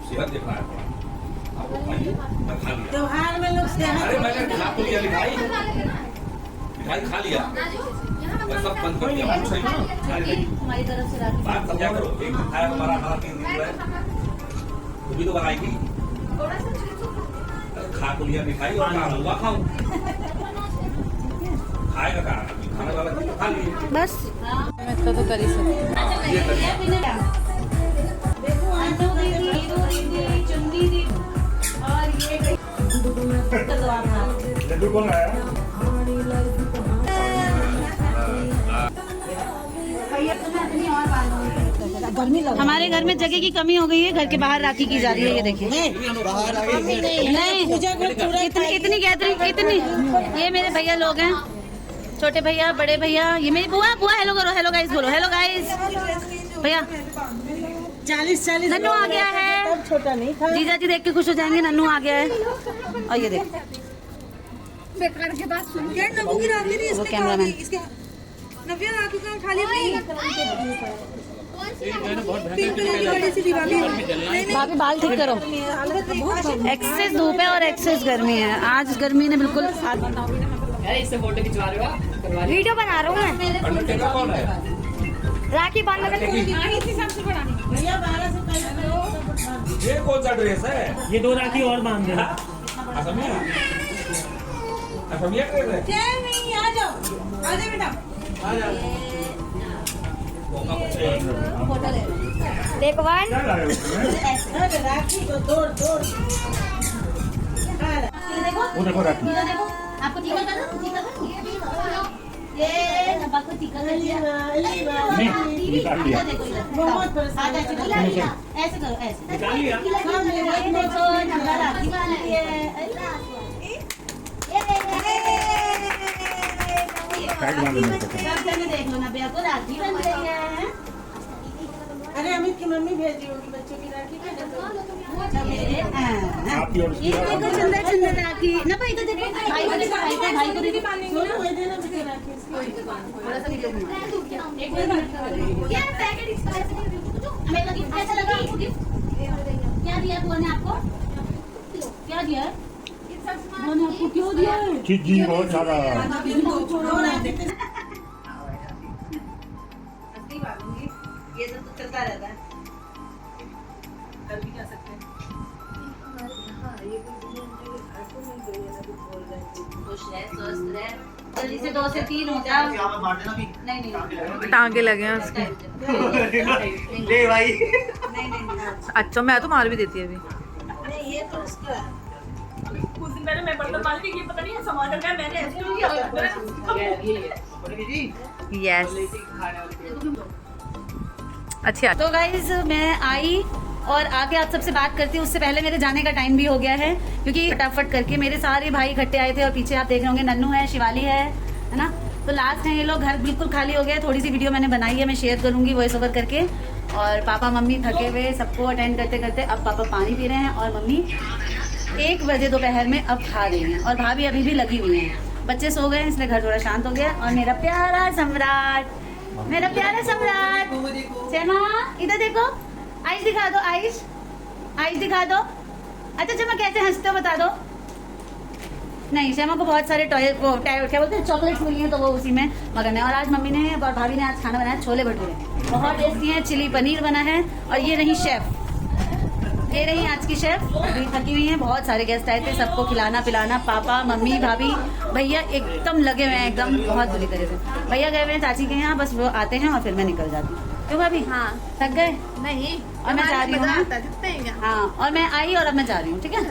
सेहत देखना है थोड़ा। आपको खाइए, मैं खा लिया। त्योहार में लोग अरे मैंने खा तो लिया मिठाई, मिठाई खा लिया, मैं सब बंद कर दिया। कुछ नहीं हमारी तरफ से राखी बात समझा करो। एक दिन खाया हमारा 3 दिन है, वो भी तो बनाएगी। खा तो लिया मिठाई और कहा हुआ खाऊं, खाएगा कहा, खाने वाला खा लिए बस। मैं तो कर ही सकती। ये करिए। देखो आंटू दीदी, हीरो दीदी, चुन्नी दीदी और ये लड्डू कौन आया? हमारे घर में जगह की कमी हो गई है, घर के बाहर राखी की जा रही है। ये देखिए नहीं इतनी गैदरिंग इतनी। ये मेरे भैया लोग हैं, छोटे भैया, बड़े भैया, ये मेरी बुआ। बुआ हेलो करो, हेलो गाइस बोलो, हेलो गाइस। भैया 40 नन्नू आ गया है, छोटा नहीं था। जीजा जी देख के खुश हो जाएंगे, नन्नू आ गया है। और ये देख बेकार के बात सुन के नब्बू की राखी थी, वो कैमरामैन। इसके नब्बे राखी का खाली नहीं। बड़ी सी दिवाली भाभी बाल ठीक करो। एक्सेस धूप है और एक्सेस गर्मी है। आज गर्मी ने बिल्कुल इससे फोटो खिंचवा रहे हो आप? वीडियो बना रहा हूँ मैं। अंडरटेकर कौन है? राखी बांधने का हिसाब से बढ़ानी। भैया 12 से पहले ये कौन सा ड्रेस है? ये 2 राखी और बांध देना। असमिया, असमिया ड्रेस है। जय नहीं, आ जाओ, आ जाओ बेटा। आ जा। देख वन क्या लाए हो उसमें? राखी को तोड़ तोड़। वो देखो राखी। आपको टीका करो, टीका करो। ये नब्बा को टीका कर दिया। नहीं, निकाल लिया। बहुत परेशान है। ऐसे करो, ऐसे निकाल लिया। ये देखो नब्बा राखी बांधी है। टाइट बांध देना पड़ता है। सब जने देख लो, नब्बे को राखी बन रही है। अरे अमित की मम्मी भेजी होगी बच्चों की राखी पे। आपकी और उसकी ये देखो सुंदर सुंदर राखी ना भाई। तो देखो भाई को देखो, भाई को देखो। सोनू वही देना मुझे राखी इसकी। थोड़ा सा निकल यार पैकेट इसका हमें लगी कैसा लगा आपको गिफ्ट? क्या दिया बुआ ने आपको? क्या दिया? बुआ ने आपको क्यों दिया है? चीज़ बहुत सारा। ये सब तो चलता रहता है। कर भी क्या सकते हैं। खुश रहे, स्वस्थ रहे, जल्दी से 2 से 3 हो जाओ। नहीं नहीं टांगे लगे हैं उसके। ले भाई। नहीं। अच्छा मैं तो मार भी देती है अभी। नहीं ये तो उसका कुछ दिन पहले मैं बर्तन मार के ये पता नहीं है समाज का मैंने ऐसे क्यों किया। यस अच्छा। तो गाइज मैं आई और आके आप सबसे बात करती हूँ। उससे पहले मेरे जाने का टाइम भी हो गया है, क्योंकि फटाफट करके मेरे सारे भाई इकट्ठे आए थे। और पीछे आप देख रहे होंगे नन्नू है, शिवाली है ना। तो लास्ट है ये लोग, घर बिल्कुल खाली हो गया। थोड़ी सी वीडियो मैंने बनाई है, मैं शेयर करूंगी वॉइस ओवर करके। और पापा मम्मी थके हुए, सबको अटेंड करते करते अब पापा पानी पी रहे हैं और मम्मी 1 बजे दोपहर में अब खा रही हैं। और भाभी अभी भी लगी हुई है। बच्चे सो गए इसलिए घर थोड़ा शांत हो गया। और मेरा प्यारा सम्राट, मेरा प्यारा सम्राट, शर्मा इधर देखो, आइस दिखा दो, आइस दिखा दो। अच्छा शर्मा कैसे हंसते हो बता दो। नहीं शर्मा को बहुत सारे टॉय क्या बोलते हैं चॉकलेट्स मिली हैं, तो वो उसी में मगन है। और आज मम्मी ने और भाभी ने आज खाना बनाया छोले भटूरे, बहुत टेस्टी है। चिली पनीर बना है। और ये रही शेफ, ये रही आज की शेफ, अभी थकी हुई हैं। बहुत सारे गेस्ट आए थे, सबको खिलाना पिलाना। पापा मम्मी भाभी भैया एकदम लगे हुए हैं, एकदम बहुत बुरी तरह से। भैया गए हुए हैं चाची के यहाँ, बस वो आते हैं और फिर मैं निकल जाती हूँ। क्यों भाभी? हाँ थक गए? नहीं और मैं जा रही हूँ। हाँ और मैं आई और अब मैं जा रही हूँ, ठीक है।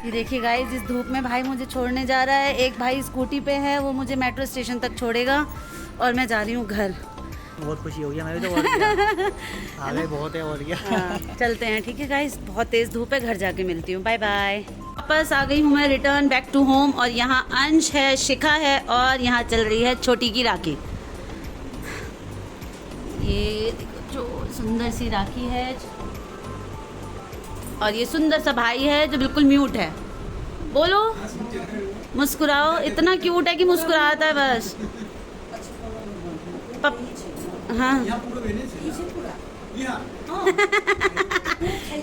ये देखिए गाइस, इस धूप में भाई मुझे छोड़ने जा रहा है। एक भाई स्कूटी पे है, वो मुझे मेट्रो स्टेशन तक छोड़ेगा और मैं जा रही हूँ घर। बहुत खुशी हो गई हमें तो। आगे बहुत है और क्या। हाँ, चलते हैं ठीक है गाइस, बहुत तेज धूप है। घर जाके मिलती हूँ, बाय बाय। वापस आ गई हूँ मैं, रिटर्न बैक टू होम। और यहाँ अंश है, शिखा है और यहाँ चल रही है छोटी की राखी। ये देखो जो सुंदर सी राखी है। और ये सुंदर सा भाई है जो बिल्कुल म्यूट है। बोलो, मुस्कुराओ। इतना क्यूट है कि मुस्कुराता है बस। हाँ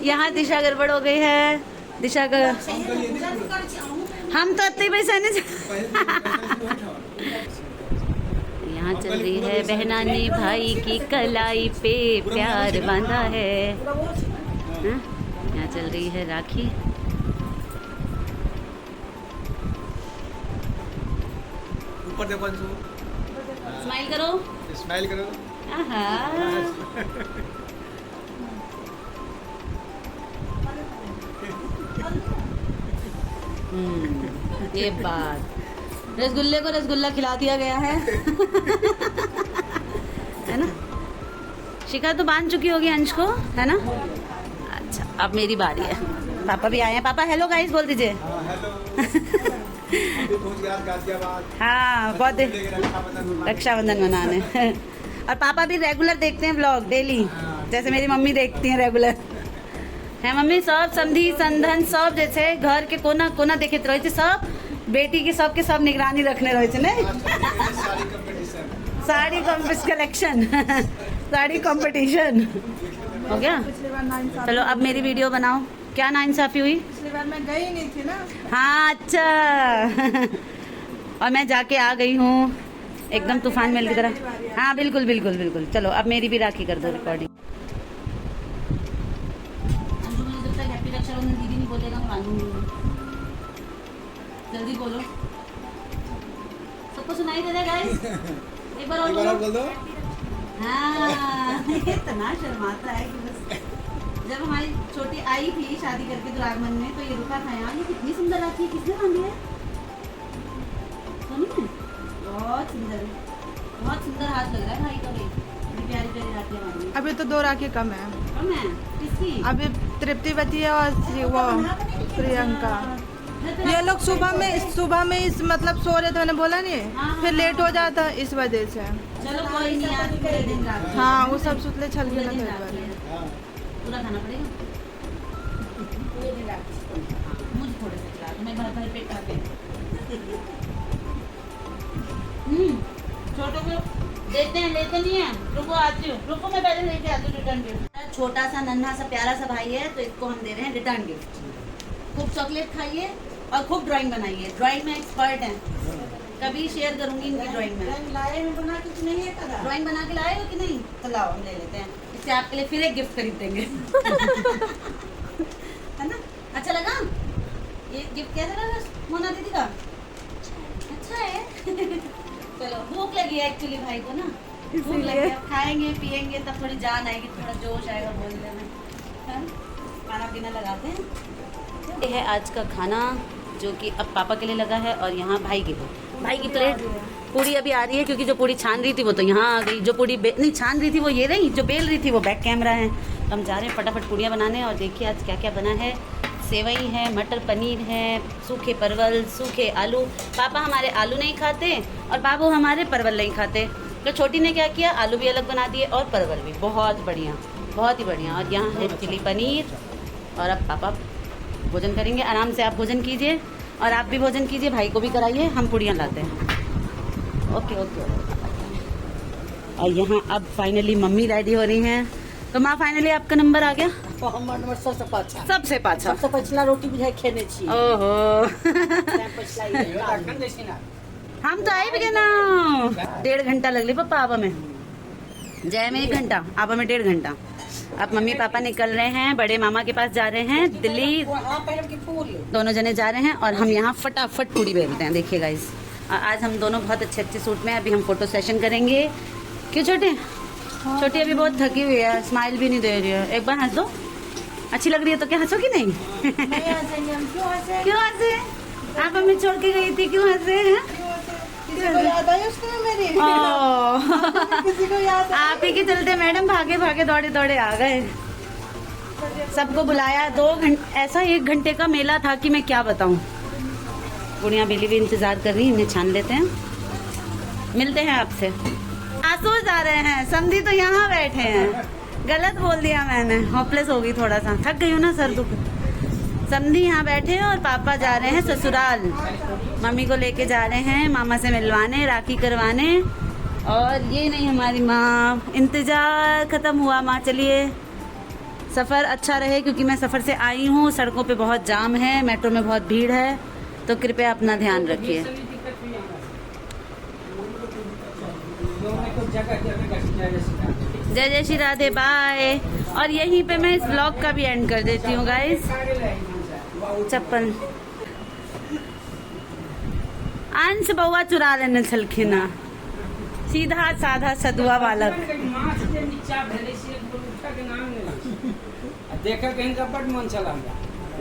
यहाँ दिशा गड़बड़ हो गई है। दिशा का हम तो अत्ते पैसा नहीं। यहाँ चल रही है बहना ने भाई की कलाई पे प्यार बांधा है। यहाँ चल रही है राखी। ऊपर देखो अंशु, स्माइल करो। स्माइल करो। आहा। ये बात, रसगुल्ले को रसगुल्ला खिला दिया गया है। है ना? शिखा तो बांध चुकी होगी अंश को, है ना? अच्छा, अब मेरी बारी है। पापा भी आए हैं। पापा हेलो गाइस बोल दीजिए। हाँ बहुत रक्षाबंधन मनाने। और पापा भी रेगुलर देखते हैं व्लॉग डेली, जैसे मेरी मम्मी देखती हैं रेगुलर। है मम्मी सब समधी संधन सब जैसे घर के कोना कोना देखते रहे थे, सब बेटी की सब के सब निगरानी रखने रहे थे नहीं। साड़ी कलेक्शन साड़ी कंपटीशन हो गया। चलो अब मेरी वीडियो बनाओ। क्या नाइंसाफी हुई? पिछली बार मैं गई नहीं थी ना। हाँ अच्छा। और मैं जाके आ गई हूँ एकदम तूफान मेल की तरह। हाँ बिल्कुल बिल्कुल बिल्कुल। चलो अब मेरी भी राखी कर दो रिकॉर्डिंग। हैप्पी रक्षाबंधन दीदी नहीं बोलेगा मैं मानूंगी। जल्दी बोलो, सबको सुनाई दे रहा है गाइस? एक बार और बोल दो। हाँ इतना शर्माता है कि बस। जब हमारी छोटी आई थी शादी करके दुरागमन में, तो ये रुका था यहाँ। ये कितनी सुंदर राखी है, किसने बांधी है? सोनी ने? बहुत सुंदर, बहुत सुंदर हाथ लग रहा है भाई का भी। बड़ी प्यारी प्यारी राखी बांधी है। अभी तो 2 राखी कम है। कम है? किसकी? अभी तृप्ति बची है और वो प्रियंका। ये लोग सुबह में इस मतलब सो रहे थे, मैंने बोला नहीं, फिर लेट हो जाता इस वजह से। चलो कोई नहीं, आज पूरे दिन राखी। हाँ वो सब सुतले छल के पूरे दिन ना राखी है। पूरा खाना पड़ेगा। मुझे थोड़े से खिला दो, मैं भर पेट खा के। छोटों को देते हैं, लेते नहीं है। रुको आती हूँ, रुको मैं पहले लेके आती हूँ रिटर्न गिफ्ट। छोटा सा नन्हा सा प्यारा सा भाई है, तो इसको हम दे रहे हैं रिटर्न गिफ्ट। खूब चॉकलेट खाइए और खूब ड्राइंग बनाइए। ड्राइंग में एक्सपर्ट हैं, कभी शेयर करूंगी इनकी ड्राइंग में। ड्राइंग बना के लाए हो कि नहीं? तो लाओ हम ले लेते हैं। इससे आपके लिए फिर एक गिफ्ट खरीद देंगे। है ना? अच्छा लगा? ये गिफ्ट कैसा लगा मोना दीदी का? अच्छा है। चलो भूख लगी है एक्चुअली भाई को ना, भूख लगी है। खाएंगे पिएंगे तब थोड़ी जान आएगी, थोड़ा जोश आएगा बोलने में। खाना पीना लगाते हैं। ये है आज का खाना जो कि अब पापा के लिए लगा है, और यहाँ भाई के लिए। भाई की प्लेट पूड़ी अभी आ रही है, क्योंकि जो पूड़ी छान रही थी वो तो यहाँ आ गई। जो पूड़ी नहीं छान रही थी वो ये रही, जो बेल रही थी वो बैक कैमरा है। तो हम जा रहे हैं फटाफट पूड़ियाँ बनाने। और देखिए आज क्या क्या बना है। सेवई है, मटर पनीर है, सूखे परवल, सूखे आलू। पापा हमारे आलू नहीं खाते और बाबू हमारे परवल नहीं खाते, तो छोटी ने क्या किया, आलू भी अलग बना दिए और परवल भी। बहुत बढ़िया, बहुत ही बढ़िया। और यहाँ है चिली पनीर। और अब पापा भोजन करेंगे। आराम से आप भोजन कीजिए और आप भी भोजन कीजिए, भाई को भी कराइए। हम पूड़ियाँ लाते हैं। Okay okay. और यहाँ अब फाइनली मम्मी रेडी हो रही हैं। तो माँ फाइनली आपका नंबर आ गया? नंबर सबसे पाछा। सबसे पाछा। सबसे पछला रोटी बुझाए खेने छी। ओहो। हम तो आए भी गए ना। 1.5 घंटा लगले पापा आवा में। जय में 1 घंटा, आवा में 1.5 घंटा। अब मम्मी पापा निकल रहे हैं, बड़े मामा के पास जा रहे हैं दिल्ली। दोनों जने जा रहे हैं और हम यहाँ फटाफट पूड़ी बेलते हैं। देखिए गाइस, आज हम दोनों बहुत अच्छे अच्छे सूट में। अभी हम फोटो सेशन करेंगे। क्यों छोटे? छोटी अभी बहुत थकी हुई है, स्माइल भी नहीं दे रही है। एक बार हंस दो। अच्छी लग रही है तो क्या हंसोगी नहीं? क्यों हंसे? आप हमें छोड़ के गई थी, क्यों हंसे? याद आई उसको मेरी। किसी को याद आप ही के चलते मैडम भागे भागे दौड़े दौड़े आ गए। सबको बुलाया 2 घंटे, ऐसा 1 घंटे का मेला था कि मैं क्या बताऊं। गुड़िया बेली भी इंतजार कर रही है, इन्हें छान लेते हैं। मिलते हैं आपसे। आंसू जा रहे हैं, समधी तो यहाँ बैठे हैं। गलत बोल दिया मैंने, होपलेस हो गई थोड़ा सा, थक गई हूँ ना सर दुख। समधी यहाँ बैठे हैं और पापा जा रहे हैं ससुराल। मम्मी को लेके जा रहे हैं मामा से मिलवाने, राखी करवाने। और ये नहीं हमारी माँ, इंतजार खत्म हुआ। माँ चलिए सफ़र अच्छा रहे, क्योंकि मैं सफ़र से आई हूँ, सड़कों पे बहुत जाम है, मेट्रो में बहुत भीड़ है, तो कृपया अपना ध्यान रखिए। जय जय श्री राधे, बाय। और यहीं पे मैं इस व्लॉग का भी एंड कर देती हूँ गाइस। चप्पल अंश बउआ चुरा लेने छलखिना, सीधा साधा सदुआ बालक। देखा कहीं का बड़ मन चला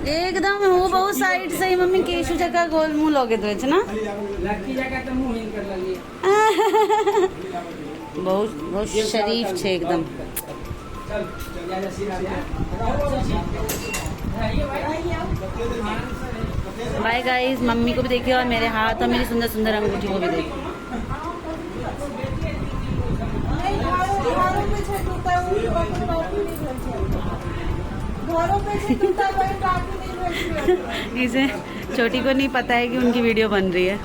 एकदम हूँ बहुत साइड से ही मम्मी केशु जगह गोल मुँह लोगे तो ना लड़की जगह तो मुंह हिन कर लगी। बहुत बहुत शरीफ छे एकदम। बाय गाइस, मम्मी को भी देखिए और मेरे हाथ और मेरी सुंदर सुंदर अंगूठी को भी देखिए। इसे छोटी को नहीं पता है कि उनकी वीडियो बन रही है।